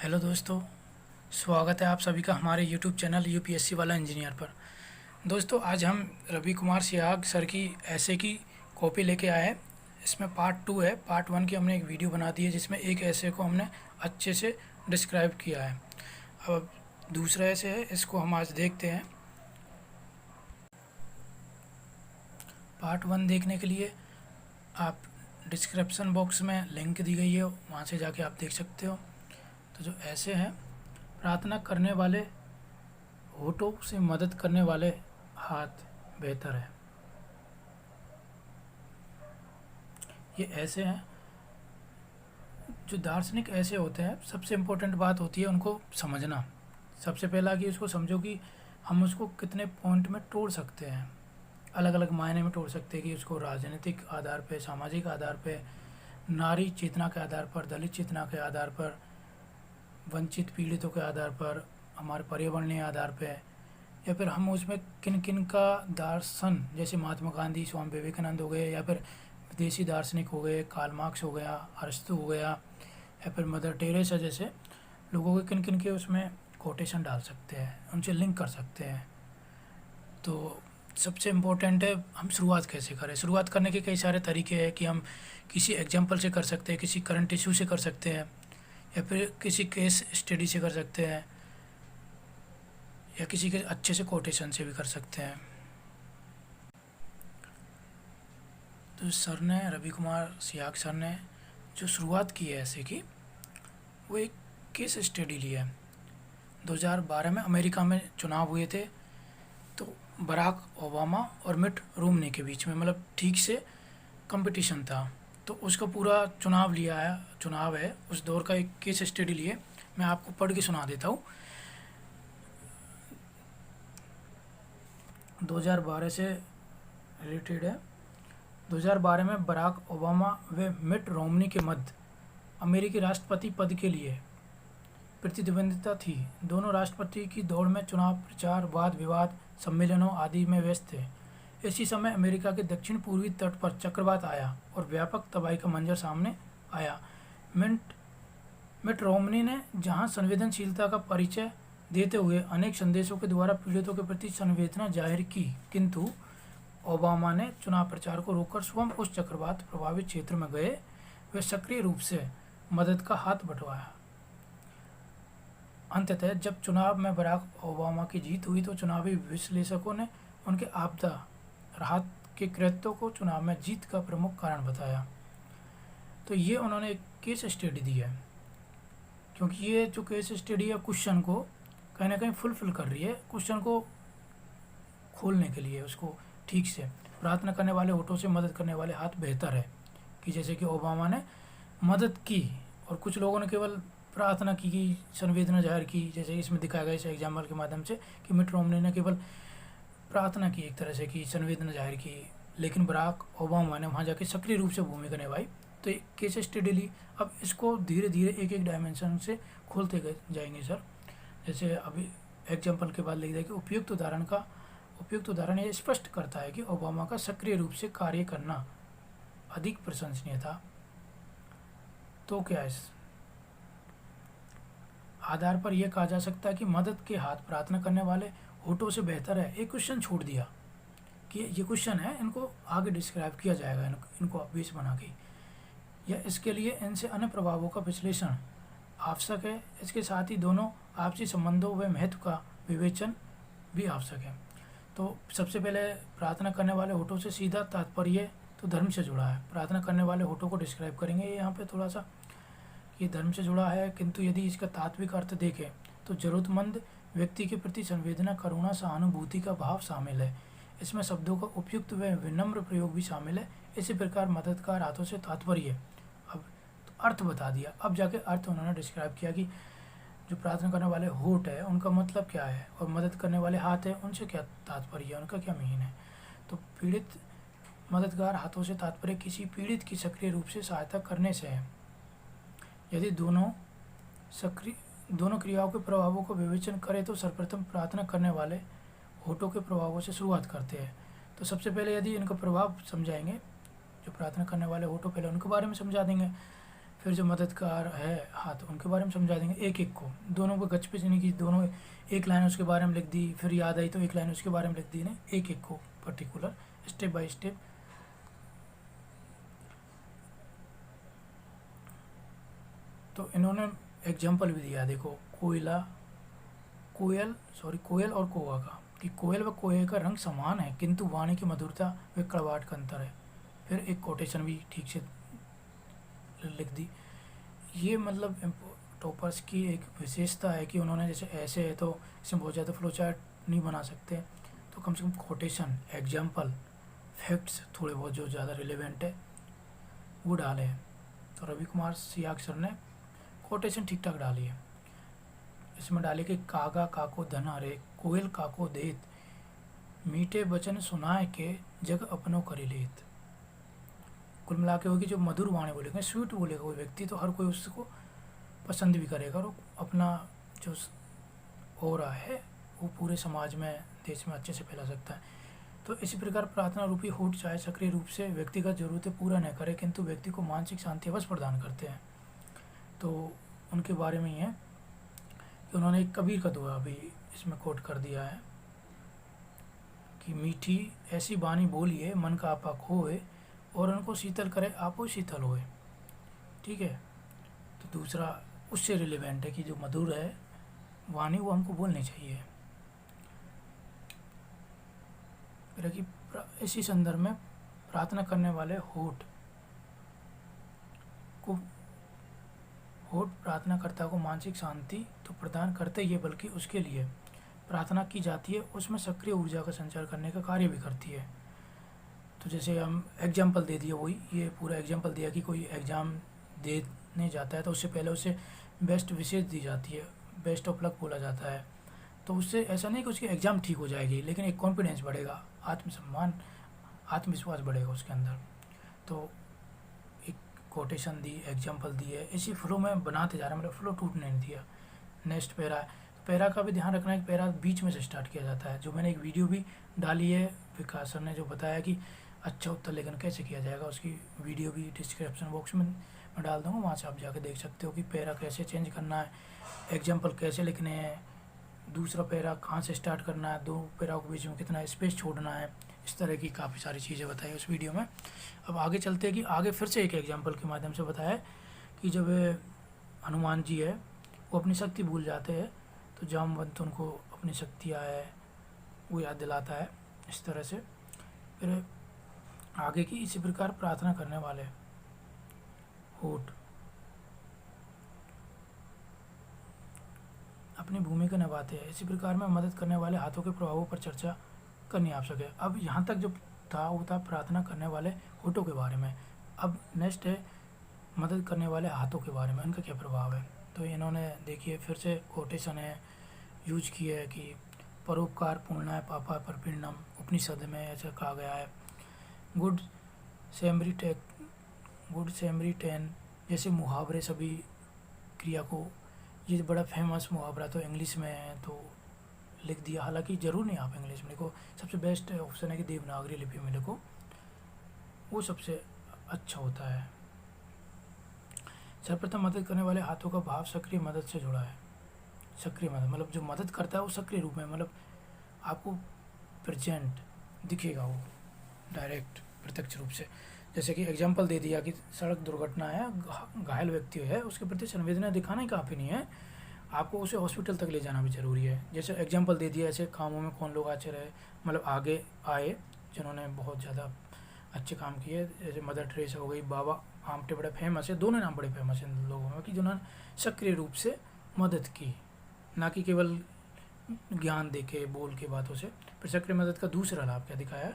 Hello दोस्तों, स्वागत है आप सभी का हमारे यूट्यूब चैनल यूपीएससी वाला इंजीनियर पर। दोस्तों, आज हम रवि कुमार सियाग सर की ऐसे की कॉपी लेके आए हैं। इसमें पार्ट 2 है। पार्ट 1 की हमने एक वीडियो बना दी है जिसमें एक ऐसे को हमने अच्छे से डिस्क्राइब किया है। अब दूसरा ऐसे है, इसको हम आज देखते हैं। पार्ट 1 देखने के लिए आप डिस्क्रिप्शन बॉक्स में लिंक दी गई है, वहाँ से जाके आप देख सकते हो। तो जो ऐसे हैं, प्रार्थना करने वाले होठों से मदद करने वाले हाथ बेहतर है। ये ऐसे हैं जो दार्शनिक ऐसे होते हैं। सबसे इम्पोर्टेंट बात होती है उनको समझना। सबसे पहला कि उसको समझो कि हम उसको कितने पॉइंट में तोड़ सकते हैं, अलग अलग मायने में तोड़ सकते हैं कि उसको राजनीतिक आधार पे, सामाजिक आधार पे, नारी चेतना के आधार पर, दलित चेतना के आधार पर, वंचित पीड़ितों के आधार पर, हमारे पर्यावरणीय आधार पे, या फिर हम उसमें किन किन का दर्शन, जैसे महात्मा गांधी, स्वामी विवेकानंद हो गए, या फिर विदेशी दार्शनिक हो गए, कार्ल मार्क्स हो गया, अरस्तु हो गया, या फिर मदर टेरेसा जैसे लोगों के किन किन के उसमें कोटेशन डाल सकते हैं, उनसे लिंक कर सकते हैं। तो सबसे इम्पोर्टेंट है हम शुरुआत कैसे करें। शुरुआत करने के कई सारे तरीके हैं कि हम किसी एग्जाम्पल से कर सकते हैं, किसी करंट इशू से कर सकते हैं, या फिर किसी केस स्टडी से कर सकते हैं, या किसी के अच्छे से कोटेशन से भी कर सकते हैं। तो सर ने, रवि कुमार सियाग सर ने जो शुरुआत की है ऐसे की, वो एक केस स्टडी लिया है। 2012 में अमेरिका में चुनाव हुए थे, तो बराक ओबामा और मिट रोमनी के बीच में, मतलब ठीक से कंपटीशन था। तो उसका पूरा चुनाव है उस दौर का एक केस स्टडी लिए। मैं आपको पढ़ के सुना देता हूँ। 2012 से रिलेटेड है। 2012 में बराक ओबामा व मिट रोमनी के मध्य अमेरिकी राष्ट्रपति पद के लिए प्रतिद्वंदिता थी। दोनों राष्ट्रपति की दौड़ में चुनाव प्रचार, वाद विवाद, सम्मेलनों आदि में व्यस्त थे। इसी समय अमेरिका के दक्षिण पूर्वी तट पर चक्रवात आया और व्यापक तबाही का मंजर सामने आया। मिट रोमनी ने जहां संवेदनशीलता का परिचय देते हुए अनेक संदेशों के द्वारा पीड़ितों के प्रति संवेदना जाहिर की, किंतु ओबामा ने चुनाव प्रचार को रोककर स्वयं उस चक्रवात प्रभावित क्षेत्र में गए वे सक्रिय रूप से मदद का हाथ बंटवाया। अंततः जब चुनाव में बराक ओबामा की जीत हुई तो चुनावी विश्लेषकों ने उनके आपदा राहत के कृत्यों को चुनाव में जीत का प्रमुख कारण बताया। तो ये उन्होंने एक केस स्टडी दी है, क्योंकि ये जो केस स्टडी है क्वेश्चन को कहीं ना कहीं फुलफिल कर रही है, क्वेश्चन को खोलने के लिए। उसको ठीक से, प्रार्थना करने वाले होठों से मदद करने वाले हाथ बेहतर है, कि जैसे कि ओबामा ने मदद की और कुछ लोगों ने केवल प्रार्थना की, संवेदना जाहिर की, जैसे इसमें दिखाया गया इस एग्जाम्पल के माध्यम से कि मिट रोमनी ने केवल प्रार्थना की, एक तरह से की, संवेदना जाहिर की, लेकिन बराक ओबामा ने वहाँ जाके सक्रिय रूप से भूमिका निभाई। तो एक केस स्टडी ली। अब इसको धीरे धीरे एक एक डायमेंशन से खोलते जाएंगे सर। जैसे अभी एग्जाम्पल के बाद लिख दिया कि उपयुक्त उदाहरण ये स्पष्ट करता है कि ओबामा का सक्रिय रूप से कार्य करना अधिक प्रशंसनीय था। तो क्या इस आधार पर यह कहा जा सकता है कि मदद के हाथ प्रार्थना करने वाले होठों से बेहतर है। एक क्वेश्चन छोड़ दिया कि ये क्वेश्चन है, इनको आगे डिस्क्राइब किया जाएगा, इनको बेस बना के, या इसके लिए इनसे अन्य प्रभावों का विश्लेषण आवश्यक है। इसके साथ ही दोनों आपसी संबंधों व महत्व का विवेचन भी आवश्यक है। तो सबसे पहले प्रार्थना करने वाले होठों से सीधा तात्पर्य तो धर्म से जुड़ा है। प्रार्थना करने वाले होठों को डिस्क्राइब करेंगे यहाँ पे थोड़ा सा, ये धर्म से जुड़ा है, किंतु यदि इसका तात्विक अर्थ देखें तो जरूरतमंद व्यक्ति के प्रति संवेदना, करुणा, सहानुभूति का भाव शामिल है। इसमें शब्दों का उपयुक्त व विनम्र प्रयोग भी शामिल है। इसी प्रकार मददगार हाथों से तात्पर्य, अब तो अर्थ बता दिया, अब जाके अर्थ उन्होंने डिस्क्राइब किया कि जो प्रार्थना करने वाले होठ है उनका मतलब क्या है, और मदद करने वाले हाथ है उनसे क्या तात्पर्य है, उनका क्या मीन है। तो पीड़ित मददगार हाथों से तात्पर्य किसी पीड़ित की सक्रिय रूप से सहायता करने से है। यदि दोनों क्रियाओं के प्रभावों को विवेचन करें तो सर्वप्रथम प्रार्थना करने वाले होठों के प्रभावों से शुरुआत करते हैं। तो सबसे पहले यदि इनका प्रभाव समझाएंगे, जो प्रार्थना करने वाले होठों, पहले उनके बारे में समझा देंगे, फिर जो मददगार है हाथ, उनके बारे में समझा देंगे एक एक को, दोनों को गच पिच नहीं की, दोनों एक लाइन उसके बारे में लिख दी, फिर याद आई तो एक लाइन उसके बारे में लिख दी, ने एक एक को पर्टिकुलर स्टेप बाय स्टेप। तो इन्होंने एग्जाम्पल भी दिया, देखो कोयल और कौवा का, कि कोयल व कौवे का रंग समान है किंतु वाणी की मधुरता व कड़वाहट का अंतर है। फिर एक कोटेशन भी ठीक से लिख दी। ये मतलब टॉपर्स की एक विशेषता है कि उन्होंने जैसे ऐसे है तो इसमें बहुत ज़्यादा फ्लो चार्ट नहीं बना सकते, तो कम से कम कोटेशन, एग्जाम्पल, फैक्ट्स थोड़े बहुत जो ज़्यादा रिलेवेंट है वो डाले हैं। तो रवि कुमार सियाग सर ने कोटेशन ठीक ठाक डाली है। इसमें डाले कि कागा काको धन हरे, कोयल काको देत, मीठे वचन सुनाए के जग अपनों करे लेत। कुल मिला के होगी जो मधुर वाणी बोलेगा, स्वीट बोलेगा कोई व्यक्ति, तो हर कोई उसको पसंद भी करेगा और अपना जो ओरा है वो पूरे समाज में, देश में अच्छे से फैला सकता है। तो इसी प्रकार प्रार्थना रूपी होठ चाहे सक्रिय रूप से व्यक्तिगत जरूरतें पूरा न करे किंतु व्यक्ति को मानसिक शांति अवश्य प्रदान करते हैं। तो उनके बारे में ही है कि उन्होंने एक कबीर का दोहा भी इसमें कोट कर दिया है कि मीठी ऐसी बानी बोलिए मन का आपा खोए, और उनको शीतल करे आपो शीतल होए। ठीक है, तो दूसरा उससे रिलेवेंट है कि जो मधुर है वाणी वो हमको बोलनी चाहिए। फिर कि इसी संदर्भ में प्रार्थना करने वाले होठ प्रार्थनाकर्ता को मानसिक शांति तो प्रदान करते ही है, बल्कि उसके लिए प्रार्थना की जाती है उसमें सक्रिय ऊर्जा का संचार करने का कार्य भी करती है। तो जैसे हम एग्जाम्पल दे दिया, वही ये पूरा एग्जाम्पल दिया कि कोई एग्ज़ाम देने जाता है तो उससे पहले उसे बेस्ट विशेष दी जाती है, बेस्ट ऑफ लक बोला जाता है। तो उससे ऐसा नहीं कि उसकी एग्ज़ाम ठीक हो जाएगी, लेकिन एक कॉन्फिडेंस बढ़ेगा, आत्मसम्मान, आत्मविश्वास बढ़ेगा उसके अंदर। तो एक कोटेशन दी, एग्जाम्पल दी है, इसी फ्लो में बनाते जा रहा है, मतलब फ्लो टूटने नहीं दिया। नेक्स्ट पैरा है, पैरा का भी ध्यान रखना है कि पैरा बीच में से स्टार्ट किया जाता है। जो मैंने एक वीडियो भी डाली है, विकास सर ने जो बताया कि अच्छा उत्तर लेखन कैसे किया जाएगा, उसकी वीडियो भी डिस्क्रिप्शन बॉक्स में मैं डाल दूँगा, वहाँ से आप जाकर देख सकते हो कि पैरा कैसे चेंज करना है, एग्जाम्पल कैसे लिखने हैं, दूसरा पैरा कहाँ से स्टार्ट करना है, दो पैरा के बीच में कितना स्पेस छोड़ना है, इस तरह की काफ़ी सारी चीज़ें बताई उस वीडियो में। अब आगे चलते हैं कि आगे फिर से एक एग्जाम्पल के माध्यम से बताया कि जब हनुमान जी है वो अपनी शक्ति भूल जाते हैं तो जामवंत उनको अपनी शक्तियाँ है वो याद दिलाता है, इस तरह से। फिर आगे की इसी प्रकार प्रार्थना करने वाले होठ अपनी भूमिका निभाते हैं, इसी प्रकार में मदद करने वाले हाथों के प्रभावों पर चर्चा करनी आवश्यक है। अब यहाँ तक जो था वो था प्रार्थना करने वाले होठों के बारे में। अब नेक्स्ट है मदद करने वाले हाथों के बारे में, उनका क्या प्रभाव है। तो इन्होंने देखिए फिर से कोटेशन है यूज की है कि परोपकार पूर्णाय पापा परपीड़नम, उपनिषद में ऐसा कहा गया है। गुड सैमरिटन जैसे मुहावरे सभी क्रिया को, ये बड़ा फेमस मुहावरा तो इंग्लिश में है तो लिख दिया, हालांकि ज़रूर नहीं आप इंग्लिश में लिखो, सबसे बेस्ट ऑप्शन है कि देवनागरी लिपि में लिखो, वो सबसे अच्छा होता है। सर्वप्रथम मदद करने वाले हाथों का भाव सक्रिय मदद से जुड़ा है। सक्रिय मदद मतलब जो मदद करता है वो सक्रिय रूप में, मतलब आपको प्रेजेंट दिखेगा वो डायरेक्ट प्रत्यक्ष रूप से। जैसे कि एग्जांपल दे दिया कि सड़क दुर्घटना है, घायल व्यक्ति है, उसके प्रति संवेदना दिखाना ही काफ़ी नहीं है, आपको उसे हॉस्पिटल तक ले जाना भी ज़रूरी है। जैसे एग्जांपल दे दिया ऐसे कामों में कौन लोग आगे रहे, मतलब आगे आए जिन्होंने बहुत ज़्यादा अच्छे काम किए, जैसे मदर टेरेसा हो गई, बाबा आमटे बड़े फेमस है, दोनों नाम बड़े फेमस हैं इन लोगों में कि जिन्होंने सक्रिय रूप से मदद की, ना कि केवल ज्ञान दे के बोल के बातों से। फिर सक्रिय मदद का दूसरा लाभ क्या दिखाया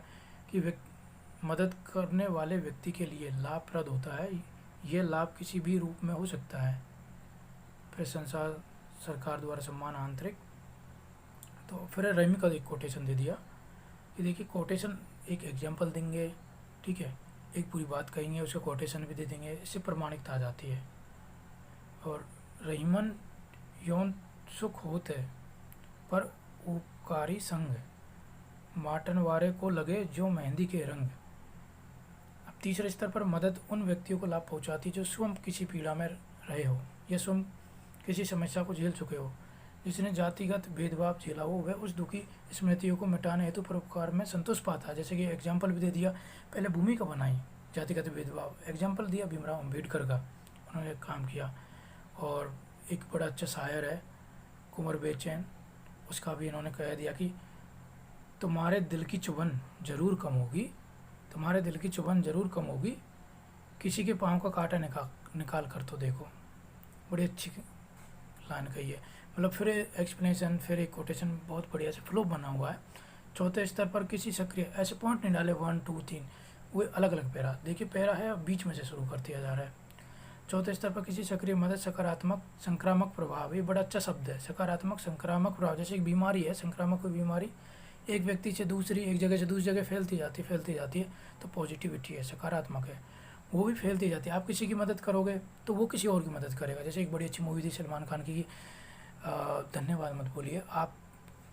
कि मदद करने वाले व्यक्ति के लिए लाभप्रद होता है, यह लाभ किसी भी रूप में हो सकता है। फिर संसार सरकार द्वारा सम्मान आंतरिक। तो फिर रमी का एक कोटेशन दे दिया कि देखिए कोटेशन एक एग्जांपल देंगे, ठीक है, एक पूरी बात कहेंगे, उसका कोटेशन भी दे देंगे, इससे प्रमाणिकता आ जाती है। और रहीमन यौन सुख होते पर उपकारी संग, माटन वारे को लगे जो मेहंदी के रंग। अब तीसरे स्तर पर मदद उन व्यक्तियों को लाभ पहुंचाती जो स्वयं किसी पीड़ा में रहे हो या स्वयं किसी समस्या को झेल चुके हो। जिसने जातिगत भेदभाव झेला हो वह उस दुखी स्मृतियों को मिटाने हेतु परोपकार में संतोष पाता है। जैसे कि एग्जाम्पल भी दे दिया, पहले भूमिका बनाई जातिगत भेदभाव, एग्जाम्पल दिया भीमराव अम्बेडकर का, उन्होंने काम किया। और एक बड़ा अच्छा शायर है कुंवर बेचैन, उसका भी इन्होंने कह दिया कि तुम्हारे दिल की चुभन जरूर कम होगी, तुम्हारे दिल की चुभन जरूर कम होगी, किसी के पाँव का कांटा निकाल कर तो देखो। बड़ी अच्छी लाइन कही है। मतलब फिर एक्सप्लेनेशन, फिर एक कोटेशन, बहुत बढ़िया से फ्लो बना हुआ है। चौथे स्तर पर किसी सक्रिय, ऐसे पॉइंट नहीं डाले 1 2 3, वो अलग अलग पैरा, देखिए पैरा है अब बीच में से शुरू कर दिया जा रहा है। चौथे स्तर पर किसी सक्रिय मदद सकारात्मक संक्रामक प्रभाव, ये बड़ा अच्छा शब्द है, सकारात्मक संक्रामक प्रभाव। जैसे एक बीमारी है, संक्रामक कोई बीमारी एक व्यक्ति से दूसरी, एक जगह से दूसरी जगह फैलती जाती है, तो पॉजिटिविटी है, सकारात्मक है, वो भी फैलती जाती है। आप किसी की मदद करोगे तो वो किसी और की मदद करेगा। जैसे एक बड़ी अच्छी मूवी थी सलमान खान की, धन्यवाद मत बोलिए, आप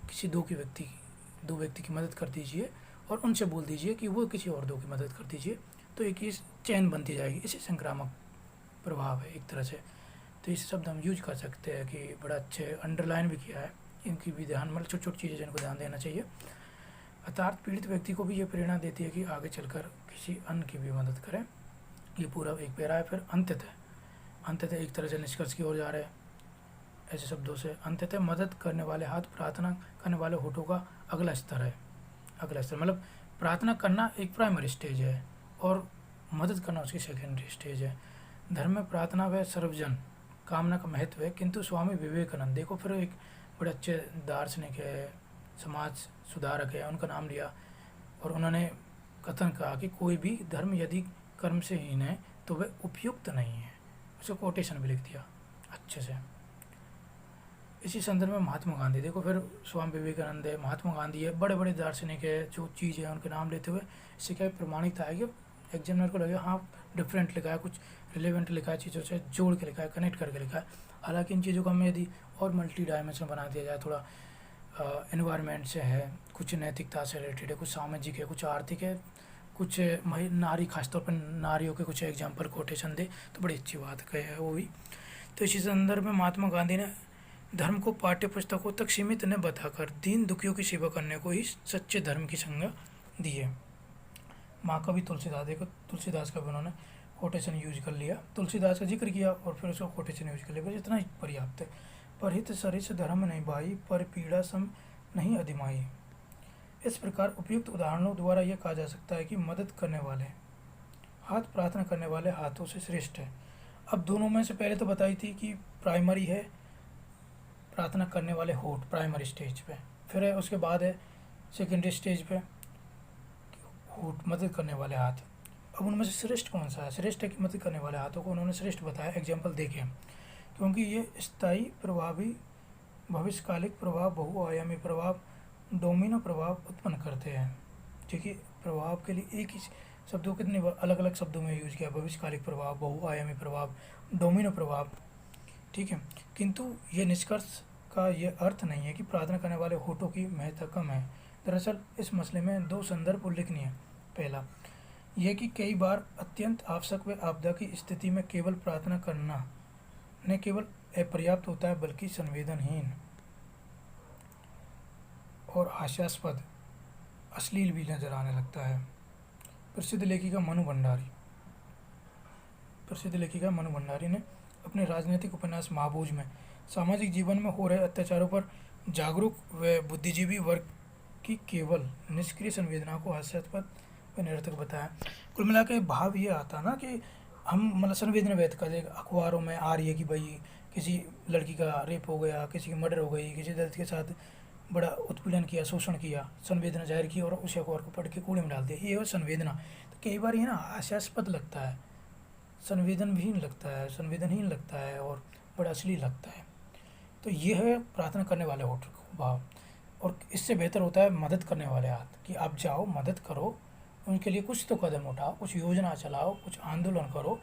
किसी दो व्यक्ति की मदद कर दीजिए और उनसे बोल दीजिए कि वो किसी और दो की मदद कर दीजिए, तो एक ही चैन बनती जाएगी। इसे संक्रामक प्रभाव है एक तरह से। तो इस शब्द हम यूज कर सकते हैं कि बड़ा अच्छे अंडरलाइन भी किया है, इनकी भी ध्यान, मतलब छोटी छोटी चीज़ें जिनको ध्यान देना चाहिए। अर्थात पीड़ित व्यक्ति को भी ये प्रेरणा देती है कि आगे चलकर किसी अन्य की भी मदद करें। ये पूरा एक पैरा है। फिर अंततः एक तरह से निष्कर्ष की ओर जा रहे हैं ऐसे शब्दों से। अंततः मदद करने वाले हाथ, प्रार्थना करने वाले होठों का अगला स्तर है। अगला स्तर मतलब प्रार्थना करना एक प्राइमरी स्टेज है और मदद करना उसकी सेकेंडरी स्टेज है। धर्म में प्रार्थना व सर्वजन कामना का महत्व है, किंतु स्वामी विवेकानंद, देखो फिर एक बड़े अच्छे दार्शनिक है, समाज सुधारक है, उनका नाम लिया और उन्होंने कथन कहा कि कोई भी धर्म यदि कर्म से हीन है तो वह उपयुक्त नहीं है। उसका कोटेशन भी लिख दिया अच्छे से। इसी संदर्भ में महात्मा गांधी, देखो फिर स्वामी विवेकानंद है, महात्मा गांधी है, बड़े बड़े दार्शनिक है, जो चीज़ है उनके नाम लेते हुए इससे क्या प्रमाणिकता है कि एग्जामिनर को लगे हाँ डिफरेंट लिखा है, कुछ रिलेवेंट लिखा है, चीज़ों से जोड़ के लिखा है, कनेक्ट करके लिखा है। हालांकि इन चीज़ों को हमें यदि और मल्टी डायमेंशन बना दिया जाए, थोड़ा एनवायरनमेंट से है, कुछ नैतिकता से रिलेटेड है, कुछ सामाजिक है, कुछ आर्थिक है, कुछ नारी, खासतौर पर नारियों के कुछ एग्जाम्पल कोटेशन दे तो बड़ी अच्छी बात कहे है वो भी। तो इसी संदर्भ में महात्मा गांधी ने धर्म को पाठ्य पुस्तकों तक सीमित न बताकर दीन दुखियों की सेवा करने को ही सच्चे धर्म की संज्ञा दी है। महाकवि तुलसीदास, देखो तुलसीदास का भी उन्होंने कोटेशन यूज कर लिया, तुलसीदास का जिक्र किया और फिर उसको कोटेशन यूज कर लिया, बस इतना ही पर्याप्त है। परहित सरिस धर्म नहीं भाई, पर पीड़ा सम नहीं अधिमाई। इस प्रकार उपयुक्त उदाहरणों द्वारा यह कहा जा सकता है कि मदद करने वाले हाथ प्रार्थना करने वाले हाथों से श्रेष्ठ है। अब दोनों में से पहले तो बताई थी कि प्राइमरी है प्रार्थना करने वाले होठ, प्राइमरी स्टेज पे, फिर है उसके बाद है सेकेंडरी स्टेज पे होठ, मदद करने वाले हाथ। अब उनमें से श्रेष्ठ कौन सा है? श्रेष्ठ है कि मदद करने वाले हाथों को उन्होंने श्रेष्ठ बताया, एग्जाम्पल देके, क्योंकि ये स्थायी प्रभावी, भविष्यकालिक प्रभाव, बहुआयामी प्रभाव, डोमिनो प्रभाव उत्पन्न करते हैं। ठीक है, प्रभाव के लिए एक ही शब्दों कितने अलग अलग शब्दों में यूज किया, भविष्यकालिक प्रभाव, बहुआयामी प्रभाव, डोमिनो प्रभाव। ठीक है, किंतु ये निष्कर्ष का ये अर्थ नहीं है कि प्रार्थना करने वाले होठों की महत्ता कम है। दरअसल इस मसले में दो संदर्भ उल्लेखनीय है। पहला यह कि कई बार अत्यंत आवश्यक व आपदा की स्थिति में केवल प्रार्थना करना न केवल अपर्याप्त होता है बल्कि संवेदनहीन और हास्यास्पद, अश्लील भी नजर आने लगता है। प्रसिद्ध लेखिका मनु भंडारी ने अपने राजनीतिक उपन्यास महाभोज में सामाजिक जीवन में हो रहे अत्याचारों पर जागरूक व बुद्धिजीवी वर्ग की केवल निष्क्रिय संवेदना को हास्यास्पद व निरर्थक बताया। कुल मिला के भाव ये आता ना कि हम मतलब संवेदना व्यक्त कर दें। अखबारों में आ रही है कि भाई किसी लड़की का रेप हो गया, किसी की मर्डर हो गई, किसी दलित के साथ बड़ा उत्पीड़न किया, शोषण किया, संवेदना जाहिर की और उस अखबार को पढ़ के कूड़े में डाल दिया, ये है संवेदना। तो कई बार ये ना हास्यास्पद लगता है, संवेदनहीन लगता है और बड़ा अश्लील लगता है। तो ये है प्रार्थना करने वाले होठ भाव। और इससे बेहतर होता है मदद करने वाले हाथ, कि आप जाओ मदद करो, उनके लिए कुछ तो कदम उठाओ, कुछ योजना चलाओ, कुछ आंदोलन करो,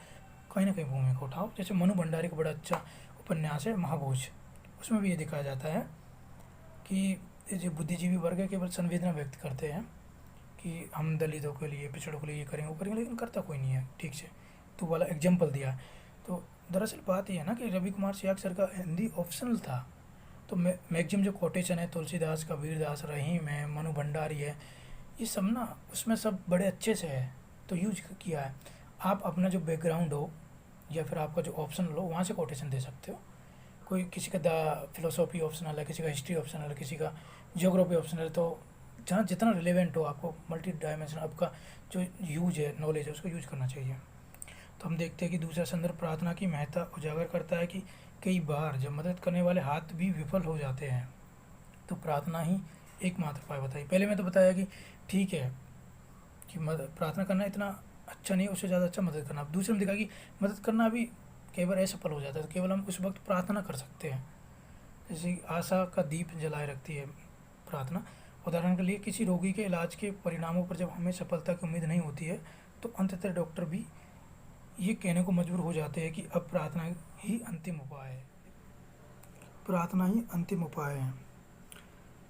कहीं ना कहीं भूमिका उठाओ। जैसे मनु भंडारी का बड़ा अच्छा उपन्यास है महाभोज, उसमें भी ये दिखाया जाता है कि जो बुद्धिजीवी वर्ग है केवल संवेदना व्यक्त करते हैं कि हम दलितों के लिए, पिछड़ों के लिए ये करेंगे वो करेंगे, लेकिन करता कोई नहीं है ठीक से। तो वाला एग्जाम्पल दिया है। तो दरअसल बात ये है ना कि रवि कुमार सियाग सर का हिंदी ऑप्शनल था, तो मैक्सिमम जो कोटेशन है तुलसीदास, कबीरदास, रहीम है, मनु भंडारी है, ये सब ना उसमें सब बड़े अच्छे से है, तो यूज किया है। आप अपना जो बैकग्राउंड हो या फिर आपका जो ऑप्शनल हो वहाँ से कोटेशन दे सकते हो। कोई किसी का द फिलोसॉफी ऑप्शनल है, किसी का हिस्ट्री ऑप्शनल है, किसी का जियोग्राफी ऑप्शनल है, तो जहाँ जितना रिलेवेंट हो आपको मल्टी डायमेंशन आपका जो यूज है, नॉलेज है, उसको यूज करना चाहिए। तो हम देखते हैं कि दूसरा संदर्भ प्रार्थना की महत्ता उजागर करता है कि कई बार जब मदद करने वाले हाथ भी विफल हो जाते हैं तो प्रार्थना ही एकमात्र उपाय बताई। पहले मैं तो बताया कि ठीक है कि मदद प्रार्थना करना इतना अच्छा नहीं, उससे ज़्यादा अच्छा मदद करना। अब दूसरे में देखा कि मदद करना भी कई बार असफल हो जाता है, तो केवल हम उस वक्त प्रार्थना कर सकते हैं। जैसे आशा का दीप जलाए रखती है प्रार्थना। उदाहरण के लिए किसी रोगी के इलाज के परिणामों पर जब हमें सफलता की उम्मीद नहीं होती है तो अंततः डॉक्टर भी ये कहने को मजबूर हो जाते हैं कि अब प्रार्थना ही अंतिम उपाय है, प्रार्थना ही अंतिम उपाय है।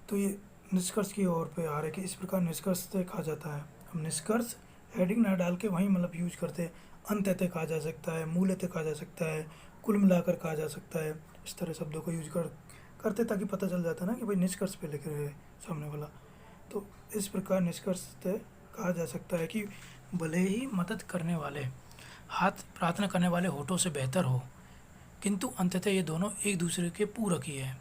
तो ये निष्कर्ष की ओर पे आ रहे कि इस प्रकार निष्कर्ष से कहा जाता है। हम निष्कर्ष हेडिंग ना डाल के वहीं मतलब यूज करते हैं। अंततः कहा जा सकता है, मूलतः कहा जा सकता है, कुल मिलाकर कहा जा सकता है, इस तरह शब्दों को यूज करते ताकि पता चल जाता है ना कि भाई निष्कर्ष पे लिख रहे हैं सामने वाला। तो इस प्रकार निष्कर्ष से कहा जा सकता है कि भले ही मदद करने वाले हाथ प्रार्थना करने वाले होठों से बेहतर हो, किंतु अंततः ये दोनों एक दूसरे के पूरक ही है।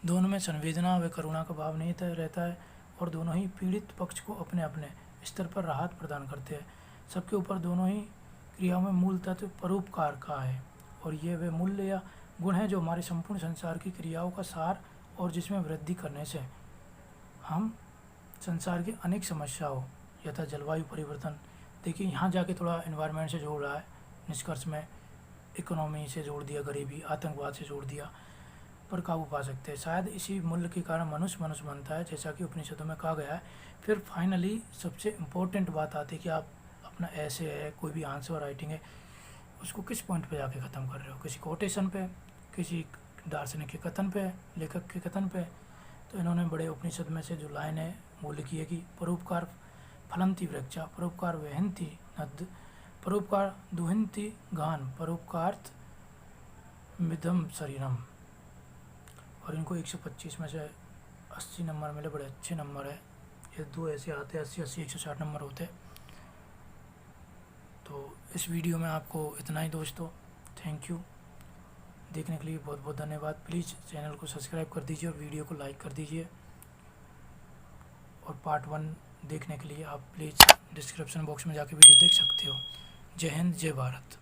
दोनों में संवेदना व करुणा का भाव नहीं रहता है और दोनों ही पीड़ित पक्ष को अपने अपने स्तर पर राहत प्रदान करते हैं। सबके ऊपर दोनों ही क्रियाओं में मूल तत्व परोपकार का है और ये वे मूल्य या गुण है जो हमारे संपूर्ण संसार की क्रियाओं का सार और जिसमें वृद्धि करने से हम संसार की अनेक समस्याओं यथा जलवायु परिवर्तन, देखिए यहाँ जाके थोड़ा एनवायरनमेंट से जोड़ रहा है निष्कर्ष में, इकोनॉमी से जोड़ दिया, गरीबी, आतंकवाद से जोड़ दिया, पर काबू पा सकते हैं। शायद इसी मूल्य के कारण मनुष्य मनुष्य बनता है, जैसा कि उपनिषदों में कहा गया है। फिर फाइनली सबसे इम्पोर्टेंट बात आती है कि आप अपना ऐसे है, कोई भी आंसर राइटिंग है, उसको किस पॉइंट पे जाके ख़त्म कर रहे हो, किसी कोटेशन पे, किसी दार्शनिक के कथन पे, लेखक के कथन पे। तो इन्होंने बड़े उपनिषद में से जो लाइन है वो लिखी है कि परोपकार फलंती वृक्षा, परोपकार वहंती नद, परोपकार दुहंती गान, परोपकार्थ मिदम शरीरम। और इनको 125 में से 80 नंबर मिले, बड़े अच्छे नंबर है। ये दो ऐसे आते हैं 80 80 160 नंबर होते हैं। तो इस वीडियो में आपको इतना ही दोस्तों। थैंक यू, देखने के लिए बहुत बहुत धन्यवाद। प्लीज़ चैनल को सब्सक्राइब कर दीजिए और वीडियो को लाइक कर दीजिए। और पार्ट 1 देखने के लिए आप प्लीज़ डिस्क्रिप्शन बॉक्स में जाके वीडियो देख सकते हो। जय हिंद, जय भारत।